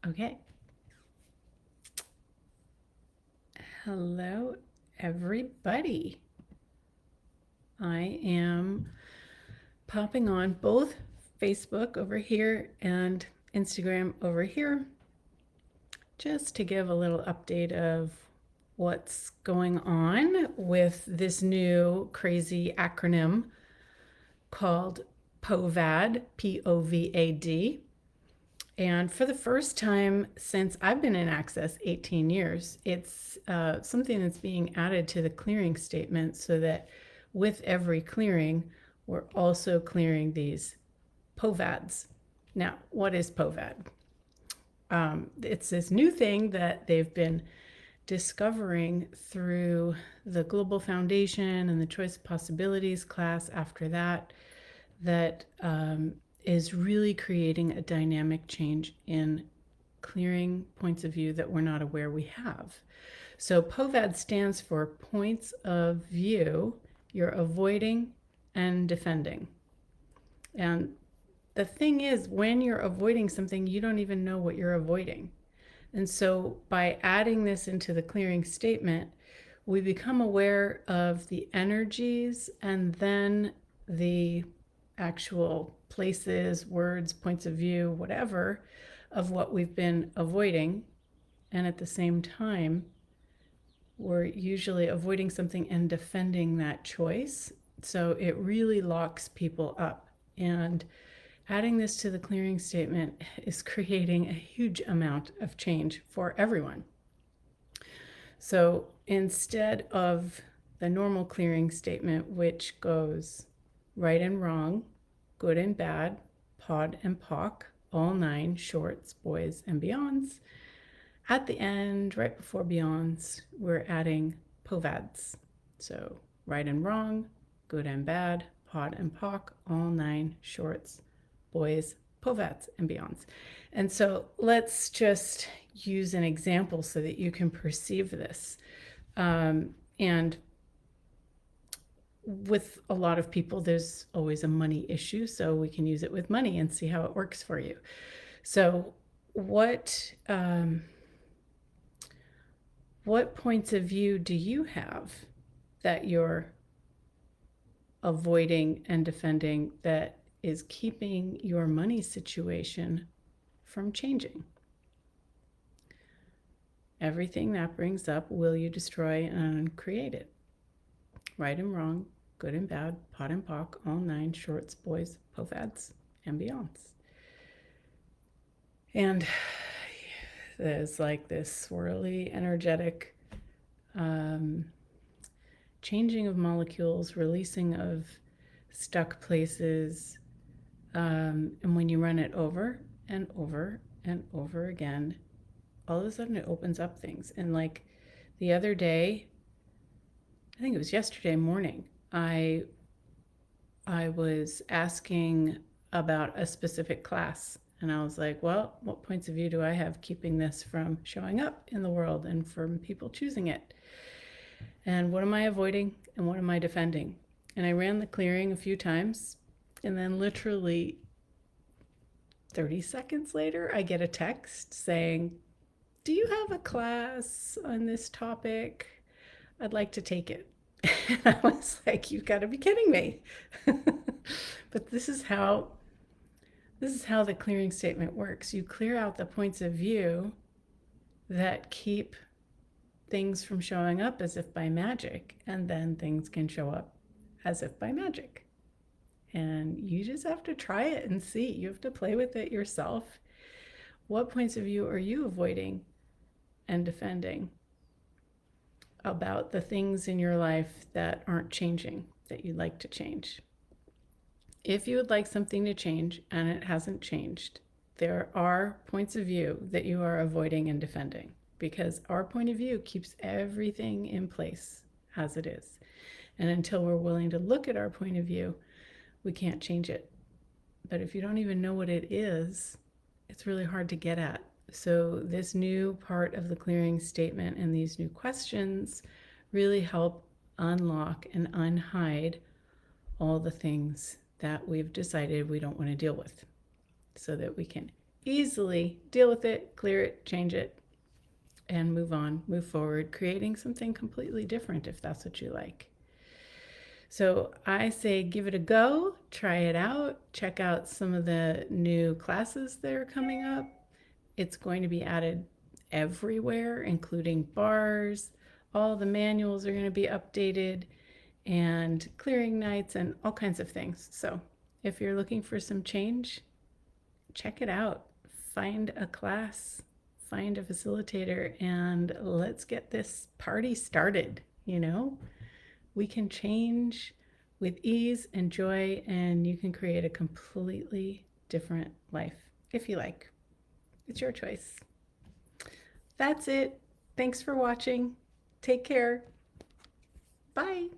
Okay. Hello, everybody. I am popping on both Facebook over here and Instagram over here just to give a little update of what's going on with this new crazy acronym called POVAD, POVAD. And for the first time since I've been in Access 18 years, it's something that's being added to the clearing statement so that with every clearing, we're also clearing these POVADs. Now, what is POVAD? It's this new thing that they've been discovering through the Global Foundation and the Choice of Possibilities class after that, that is really creating a dynamic change in clearing points of view that we're not aware we have. So POVAD stands for points of view you're avoiding and defending. And the thing is, when you're avoiding something, you don't even know what you're avoiding. And so by adding this into the clearing statement, we become aware of the energies and then the actual places, words, points of view, whatever, of what we've been avoiding. And at the same time, we're usually avoiding something and defending that choice. So it really locks people up. And adding this to the clearing statement is creating a huge amount of change for everyone. So instead of the normal clearing statement, which goes right and wrong, good and bad, pod and poc, all 9 shorts, boys and beyonds, at the end, right before beyonds, we're adding POVADs. So right and wrong, good and bad, pod and poc, all 9 shorts, boys, POVADs and beyonds. And so let's just use an example so that you can perceive this. And with a lot of people, there's always a money issue, so we can use it with money and see how it works for you. So what points of view do you have that you're avoiding and defending that is keeping your money situation from changing? Everything that brings up, will you destroy and create it? Right and wrong, good and bad, pod and poc, all 9 shorts, boys, POVADs, and beyonds. And there's like this swirly, energetic changing of molecules, releasing of stuck places. And when you run it over and over and over again, all of a sudden it opens up things. And like the other day, I think it was yesterday morning, I was asking about a specific class. And I was like, well, what points of view do I have keeping this from showing up in the world and from people choosing it? And what am I avoiding and what am I defending? And I ran the clearing a few times, and then literally 30 seconds later, I get a text saying, do you have a class on this topic? I'd like to take it. And I was like, you've got to be kidding me. But this is how the clearing statement works. You clear out the points of view that keep things from showing up as if by magic, and then things can show up as if by magic. And you just have to try it and see. You have to play with it yourself. What points of view are you avoiding and defending about the things in your life that aren't changing, that you'd like to change? If you would like something to change and it hasn't changed, there are points of view that you are avoiding and defending, because our point of view keeps everything in place as it is. And until we're willing to look at our point of view, we can't change it. But if you don't even know what it is, it's really hard to get at. So this new part of the clearing statement and these new questions really help unlock and unhide all the things that we've decided we don't want to deal with, so that we can easily deal with it, clear it, change it, and move on, move forward, creating something completely different if that's what you like. So I say give it a go, try it out, check out some of the new classes that are coming up. It's going to be added everywhere, including bars. All the manuals are going to be updated, and clearing nights and all kinds of things. So if you're looking for some change, check it out. Find a class, find a facilitator, and let's get this party started. We can change with ease and joy, and you can create a completely different life if you like. It's your choice. That's it. Thanks for watching. Take care. Bye.